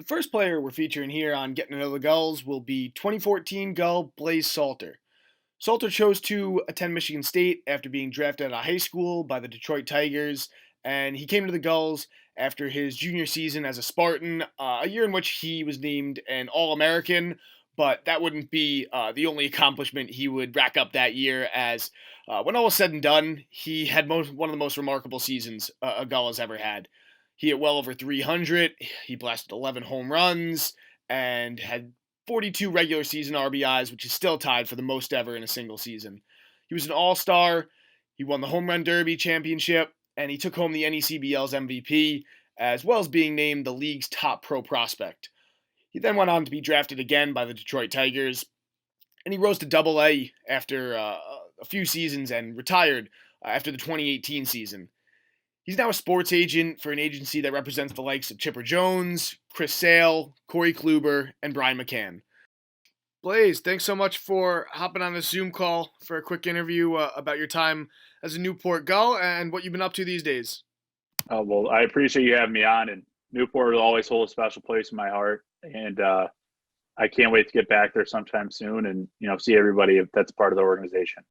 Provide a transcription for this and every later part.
The first player we're featuring here on Getting to Know the Gulls will be 2014 Gull Blaise Salter. Salter chose to attend Michigan State after being drafted out of high school by the Detroit Tigers, and he came to the Gulls after his junior season as a Spartan, a year in which he was named an All-American, but that wouldn't be the only accomplishment he would rack up that year, as when all was said and done, he had one of the most remarkable seasons a Gull has ever had. He hit well over 300, he blasted 11 home runs, and had 42 regular season RBIs, which is still tied for the most ever in a single season. He was an all-star, he won the Home Run Derby championship, and he took home the NECBL's MVP, as well as being named the league's top pro prospect. He then went on to be drafted again by the Detroit Tigers, and he rose to Double A after a few seasons and retired after the 2018 season. He's now a sports agent for an agency that represents the likes of Chipper Jones, Chris Sale, Corey Kluber, and Brian McCann. Blaise, thanks so much for hopping on this Zoom call for a quick interview about your time as a Newport Gull and what you've been up to these days. Well, I appreciate you having me on, and Newport will always hold a special place in my heart. And I can't wait to get back there sometime soon and, see everybody that's part of the organization.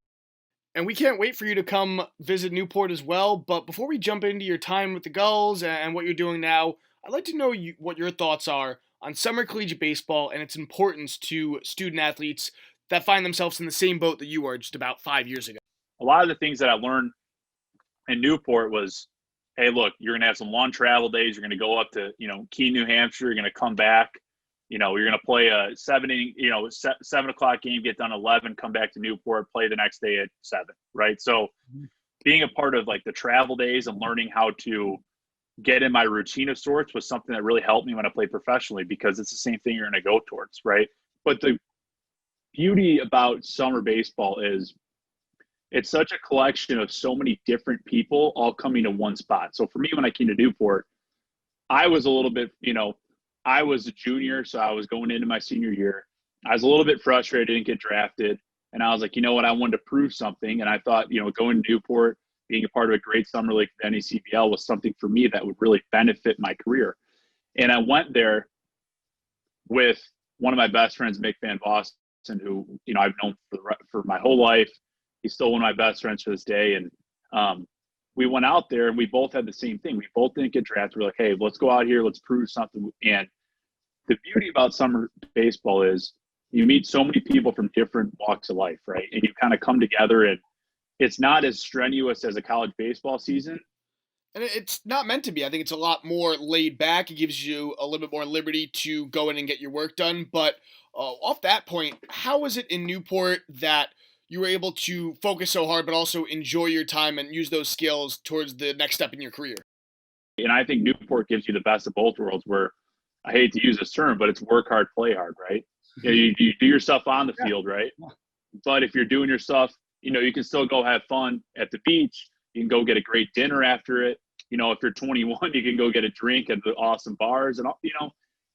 And we can't wait for you to come visit Newport as well. But before we jump into your time with the Gulls and what you're doing now, I'd like to know what your thoughts are on summer collegiate baseball and its importance to student athletes that find themselves in the same boat that you were just about 5 years ago. A lot of the things that I learned in Newport was, hey, look, you're going to have some long travel days. You're going to go up to, Keene, New Hampshire. You're going to come back. You're going to play a 7 o'clock game, get done 11, come back to Newport, play the next day at 7, right? So being a part of like the travel days and learning how to get in my routine of sorts was something that really helped me when I played professionally, because it's the same thing you're going to go towards, right? But the beauty about summer baseball is it's such a collection of so many different people all coming to one spot. So for me, when I came to Newport, I was a little bit, I was a junior, so I was going into my senior year. I was a little bit frustrated, didn't get drafted. And I was like, I wanted to prove something. And I thought, going to Newport, being a part of a great summer league for the NECBL was something for me that would really benefit my career. And I went there with one of my best friends, Mick Van Vossen, who, I've known for my whole life. He's still one of my best friends to this day. And we went out there and we both had the same thing. We both didn't get drafted. We're like, hey, let's go out here. Let's prove something. And the beauty about summer baseball is you meet so many people from different walks of life, right? And you kind of come together, and it's not as strenuous as a college baseball season. And it's not meant to be. I think it's a lot more laid back. It gives you a little bit more liberty to go in and get your work done. But off that point, how was it in Newport that you were able to focus so hard, but also enjoy your time and use those skills towards the next step in your career? And I think Newport gives you the best of both worlds, where I hate to use this term, but it's work hard, play hard, right? You do your stuff on the field, right? But if you're doing your stuff, you can still go have fun at the beach. You can go get a great dinner after it. If you're 21, you can go get a drink at the awesome bars. And,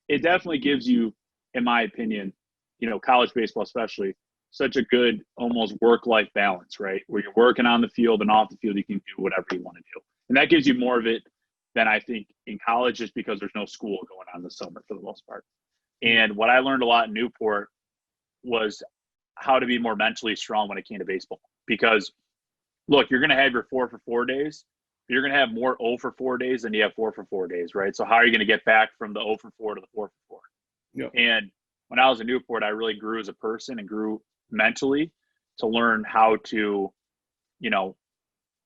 it definitely gives you, in my opinion, college baseball especially, such a good almost work-life balance, right? Where you're working on the field and off the field, you can do whatever you want to do. And that gives you more of it than I think in college, just because there's no school going on this summer for the most part. And what I learned a lot in Newport was how to be more mentally strong when it came to baseball. Because, look, you're going to have your 4 for 4 days. You're going to have more 0 for 4 days than you have 4 for 4 days, right? So how are you going to get back from the 0 for 4 to the 4 for 4? Yep. And when I was in Newport, I really grew as a person and grew mentally to learn how to,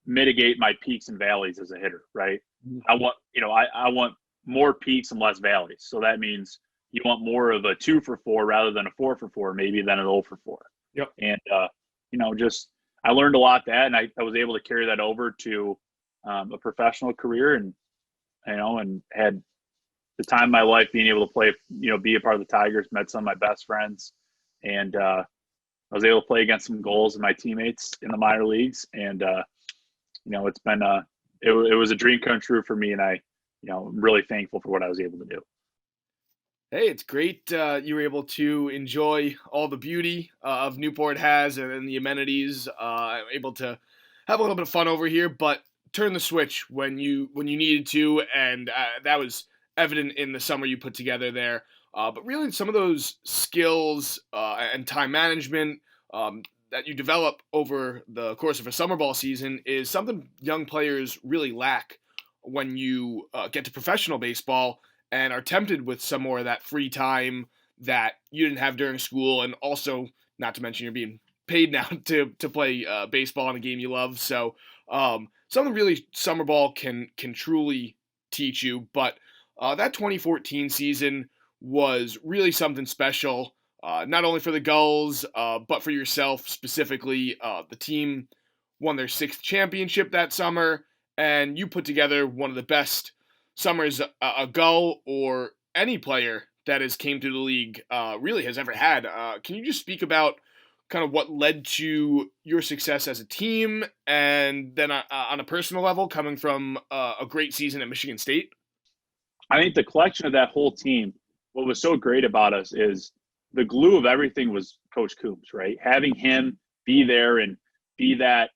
mitigate my peaks and valleys as a hitter, right? I want more peaks and less valleys. So that means you want more of a 2 for 4 rather than a 4 for 4, maybe than an 0 for 4. Yep. And, I learned a lot that, and I was able to carry that over to a professional career, and, and had the time of my life being able to play, be a part of the Tigers, met some of my best friends, and I was able to play against some Gulls and my teammates in the minor leagues. And, it's been it was a dream come true for me, and I'm really thankful for what I was able to do. Hey, it's great you were able to enjoy all the beauty of Newport has and the amenities. Able to have a little bit of fun over here, but turn the switch when you needed to, and that was evident in the summer you put together there. But really, some of those skills and time management that you develop over the course of a summer ball season is something young players really lack when you get to professional baseball and are tempted with some more of that free time that you didn't have during school, and also not to mention you're being paid now to play baseball in a game you love. So something really summer ball can truly teach you. But that 2014 season was really something special, not only for the Gulls, but for yourself specifically. The team won their sixth championship that summer, and you put together one of the best summers a Gull or any player that has came to the league really has ever had. Can you just speak about kind of what led to your success as a team, and then on a personal level, coming from a great season at Michigan State? I think the collection of that whole team, what was so great about us is the glue of everything was Coach Coombs, right? Having him be there and be that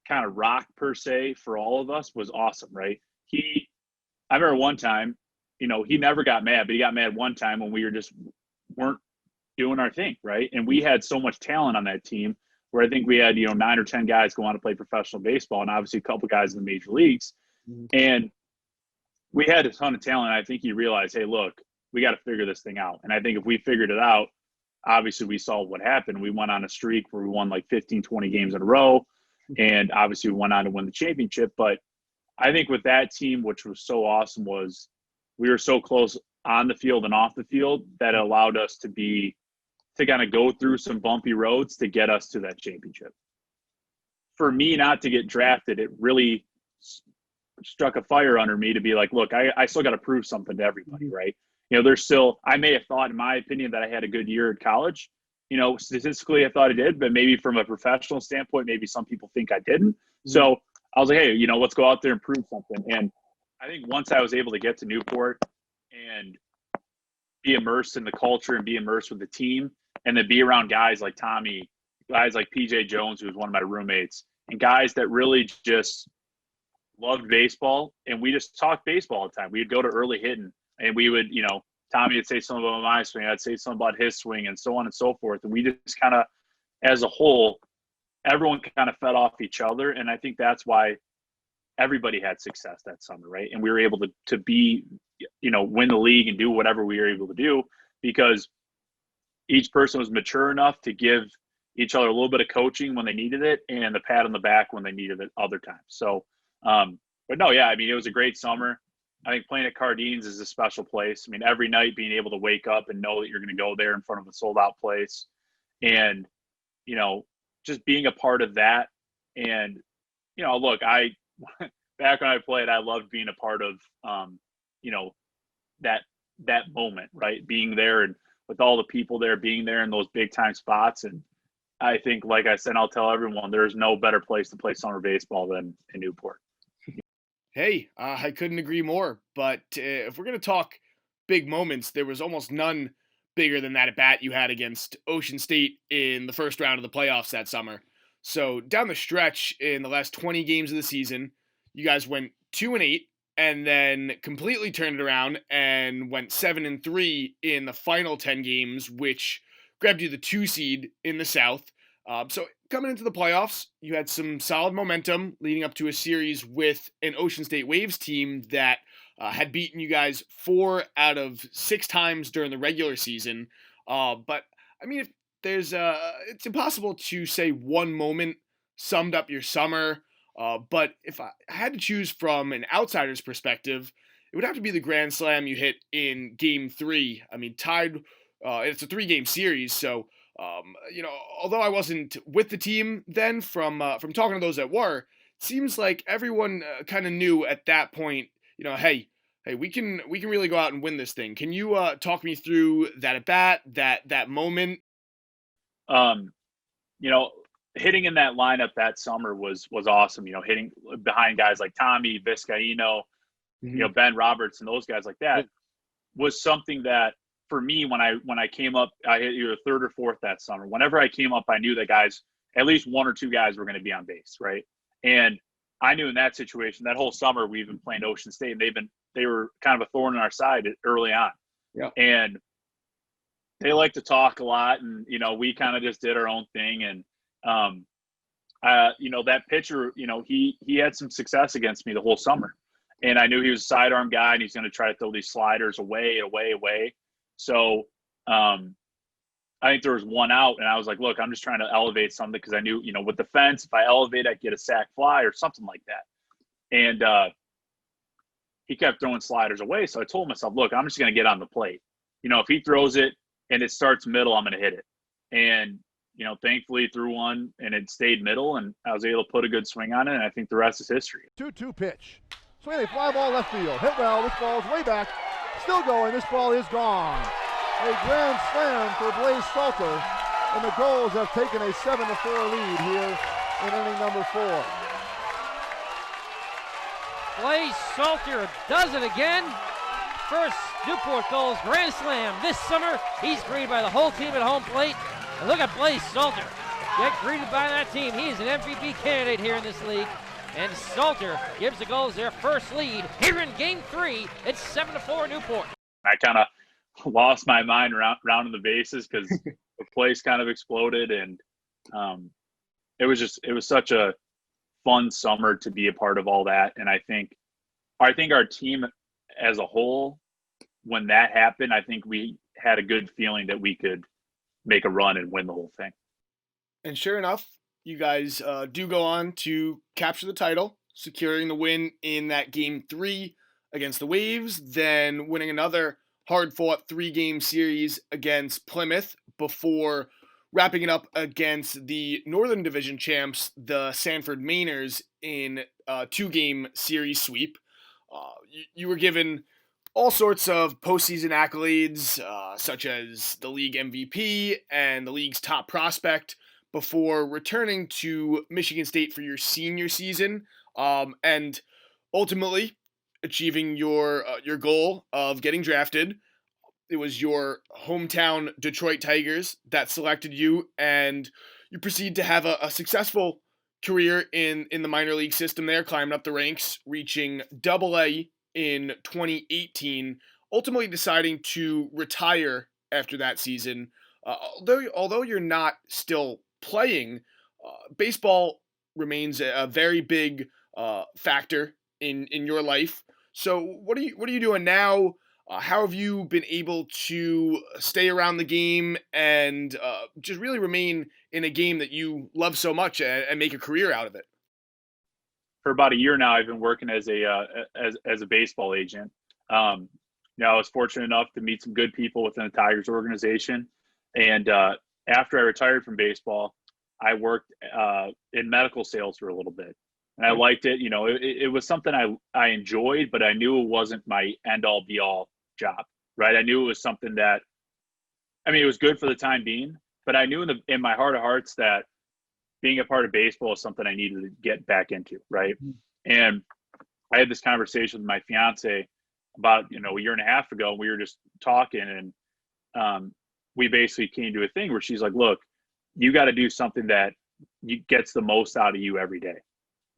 kind of rock per se for all of us was awesome, right? I remember one time, he never got mad, but he got mad one time when we weren't doing our thing, right? And we had so much talent on that team where I think we had, 9 or 10 guys go on to play professional baseball and obviously a couple guys in the major leagues. And we had a ton of talent. I think he realized, hey, look, we got to figure this thing out. And I think if we figured it out, obviously we saw what happened. We went on a streak where we won like 15, 20 games in a row. And obviously we went on to win the championship. But I think with that team, which was so awesome, was we were so close on the field and off the field that it allowed us to kind of go through some bumpy roads to get us to that championship. For me not to get drafted, it really struck a fire under me to be like, look, I still got to prove something to everybody, right? I may have thought, in my opinion, that I had a good year at college. Statistically, I thought I did, but maybe from a professional standpoint, maybe some people think I didn't. So I was like, hey, let's go out there and prove something. And I think once I was able to get to Newport and be immersed in the culture and be immersed with the team, and then be around guys like Tommy, guys like PJ Jones, who was one of my roommates, and guys that really just loved baseball, and we just talked baseball all the time. We'd go to early hitting, and we would, Tommy would say something about my swing, I'd say something about his swing, and so on and so forth. And we just kind of, as a whole, everyone kind of fed off each other, and I think that's why everybody had success that summer, right? And we were able to be, win the league and do whatever we were able to do because each person was mature enough to give each other a little bit of coaching when they needed it and the pat on the back when they needed it other times. So, but no, yeah, it was a great summer. I think playing at Cardines is a special place. Every night being able to wake up and know that you're going to go there in front of a sold out place and, just being a part of that. And, look, back when I played, I loved being a part of, that moment, right? Being there and with all the people there, being there in those big time spots. And I think, like I said, I'll tell everyone, there's no better place to play summer baseball than in Newport. Hey, I couldn't agree more. But if we're going to talk big moments, there was almost none bigger than that at bat you had against Ocean State in the first round of the playoffs that summer. So down the stretch in the last 20 games of the season, you guys went 2-8 and then completely turned it around and went 7-3 in the final 10 games, which grabbed you the 2 seed in the South. So coming into the playoffs, you had some solid momentum leading up to a series with an Ocean State Waves team that had beaten you guys 4 out of 6 times during the regular season. But if there's it's impossible to say one moment summed up your summer. But if I had to choose from an outsider's perspective, it would have to be the grand slam you hit in Game 3. Tied. It's a 3-game series, so although I wasn't with the team then, from talking to those that were, it seems like everyone kind of knew at that point. Hey, we can really go out and win this thing. Can you talk me through that at bat, that moment? You know, hitting in that lineup that summer was awesome. Hitting behind guys like Tommy Vizcaino, Ben Roberts, and those guys like that was something that for me when I came up, I hit either third or fourth that summer. Whenever I came up, I knew that guys, at least 1 or 2 guys, were going to be on base, right? And I knew in that situation, that whole summer we've been playing Ocean State, and they've were kind of a thorn in our side early on. Yeah. And they like to talk a lot, and we kind of just did our own thing. And that pitcher, he had some success against me the whole summer, and I knew he was a sidearm guy, and he's going to try to throw these sliders away. So I think there was one out, and I was like, look, I'm just trying to elevate something, because I knew, with the fence, if I elevate, I'd get a sac fly or something like that. And he kept throwing sliders away. So I told myself, look, I'm just going to get on the plate. If he throws it and it starts middle, I'm going to hit it. And, thankfully threw one and it stayed middle, and I was able to put a good swing on it. And I think the rest is history. 2-2 pitch. Swing a fly ball left field. Hit well. This ball is way back. Still going. This ball is gone. A grand slam for Blaise Salter, and the Gulls have taken a 7-4 lead here in inning number 4. Blaise Salter does it again. First Newport Gulls grand slam this summer. He's greeted by the whole team at home plate. And look at Blaise Salter. Get greeted by that team. He is an MVP candidate here in this league. And Salter gives the Gulls their first lead here in Game 3. It's 7-4 Newport. I kind of lost my mind rounding the bases, because the place kind of exploded, and it was such a fun summer to be a part of all that. And I think our team as a whole, when that happened, I think we had a good feeling that we could make a run and win the whole thing. And sure enough, you guys do go on to capture the title, securing the win in that Game 3 against the Waves, then winning another hard-fought 3-game series against Plymouth before wrapping it up against the Northern Division champs, the Sanford Mainers, in a 2-game series sweep. You were given all sorts of postseason accolades, such as the league MVP and the league's top prospect, before returning to Michigan State for your senior season, and ultimately achieving your goal of getting drafted. It was your hometown Detroit Tigers that selected you, and you proceed to have a successful career in the minor league system there, climbing up the ranks, reaching Double-A in 2018, ultimately deciding to retire after that season. Although you're not still playing, baseball remains a very big factor in your life. So what are you doing now? How have you been able to stay around the game and just really remain in a game that you love so much and make a career out of it? For about a year now, I've been working as a baseball agent. I was fortunate enough to meet some good people within the Tigers organization, and after I retired from baseball, I worked in medical sales for a little bit, and I liked it. It was something I enjoyed, but I knew it wasn't my end-all be-all job, right? I knew it was something that, it was good for the time being, but I knew in my heart of hearts that being a part of baseball is something I needed to get back into, right? Mm-hmm. And I had this conversation with my fiance about, a year and a half ago, and we were just talking, and we basically came to a thing where she's like, look, you got to do something that gets the most out of you every day,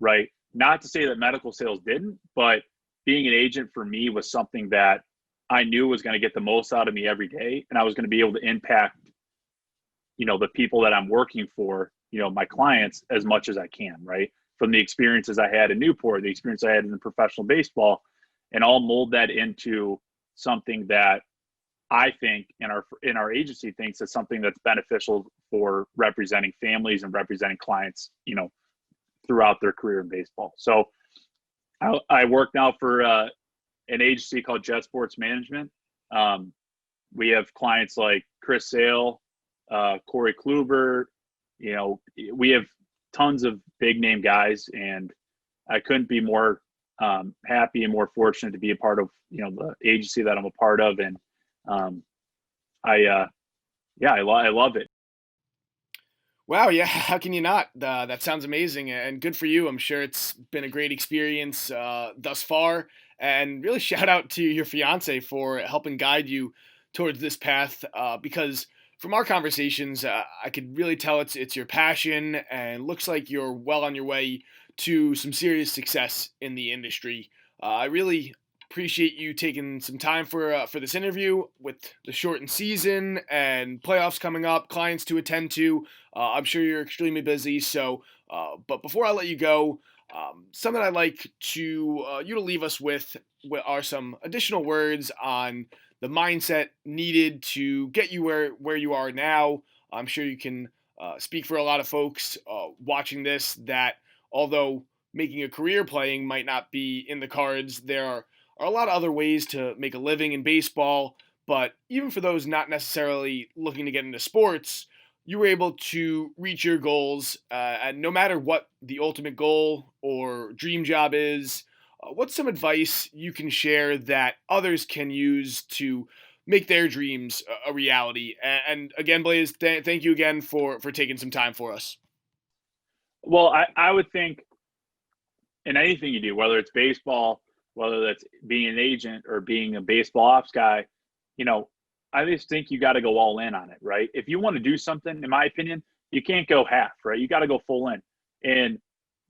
right? Not to say that medical sales didn't, but being an agent for me was something that I knew was going to get the most out of me every day, and I was going to be able to impact, the people that I'm working for, my clients, as much as I can, right? From the experiences I had in Newport, the experience I had in professional baseball, and I'll mold that into something that I think in our agency thinks is something that's beneficial for representing families and representing clients, throughout their career in baseball. So I work now for an agency called Jet Sports Management. We have clients like Chris Sale, Corey Kluber. We have tons of big name guys, and I couldn't be more happy and more fortunate to be a part of the agency that I'm a part of, and I love it. Wow, yeah, how can you not? That sounds amazing, and good for you. I'm sure it's been a great experience thus far, and really shout out to your fiance for helping guide you towards this path, because from our conversations, I could really tell it's your passion, and looks like you're well on your way to some serious success in the industry. I really appreciate you taking some time for this interview with the shortened season and playoffs coming up, clients to attend to. I'm sure you're extremely busy. So, but before I let you go, something I'd like to you to leave us with are some additional words on the mindset needed to get you where you are now. I'm sure you can speak for a lot of folks watching this that although making a career playing might not be in the cards, there are a lot of other ways to make a living in baseball. But even for those not necessarily looking to get into sports, you were able to reach your goals. And no matter what the ultimate goal or dream job is, what's some advice you can share that others can use to make their dreams a reality? And again, Blaise, thank you again for taking some time for us. Well, I would think in anything you do, whether it's baseball, whether that's being an agent or being a baseball ops guy, I just think you got to go all in on it, right? If you want to do something, in my opinion, you can't go half, right? You got to go full in. And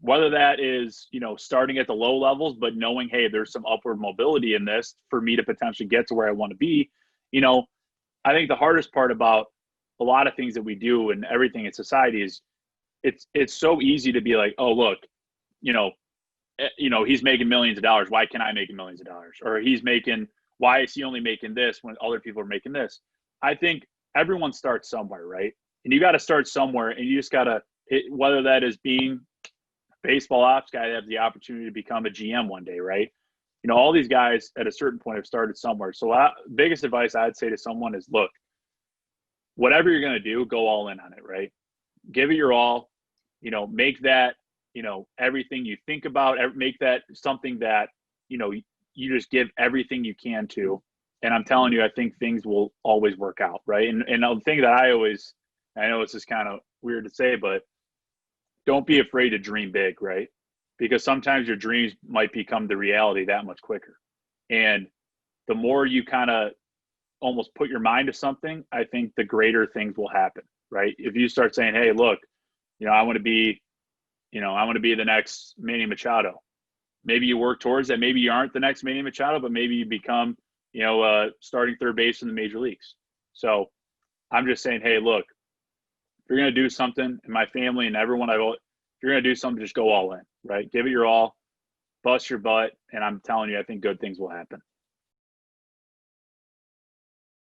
whether that is, starting at the low levels, but knowing, hey, there's some upward mobility in this for me to potentially get to where I want to be, I think the hardest part about a lot of things that we do and everything in society is it's so easy to be like, oh, look, he's making millions of dollars. Why can't I make millions of dollars? Or why is he only making this when other people are making this? I think everyone starts somewhere, right? And you got to start somewhere, and you just got to, whether that is being a baseball ops guy that have the opportunity to become a GM one day, right? All these guys at a certain point have started somewhere. So biggest advice I'd say to someone is, look, whatever you're going to do, go all in on it, right? Give it your all, make that, everything you think about, make that something that, you just give everything you can to. And I'm telling you, I think things will always work out, right? And the thing that I know it's just kind of weird to say, but don't be afraid to dream big, right? Because sometimes your dreams might become the reality that much quicker. And the more you kind of almost put your mind to something, I think the greater things will happen, right? If you start saying, hey, look, I want to be the next Manny Machado. Maybe you work towards that. Maybe you aren't the next Manny Machado, but maybe you become, starting third base in the major leagues. So I'm just saying, hey, look, if you're going to do something, and my family and everyone, if you're going to do something, just go all in, right? Give it your all, bust your butt, and I'm telling you, I think good things will happen.